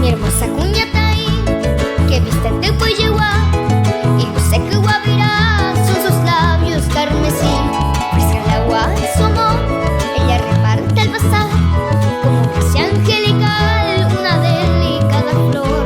Mi hermosa cuñatay, que viste de Guayegua, y luce que guavirá son sus labios carmesí. Fresca el agua de su amor, ella reparte al pasar como casi angelical una delicada flor.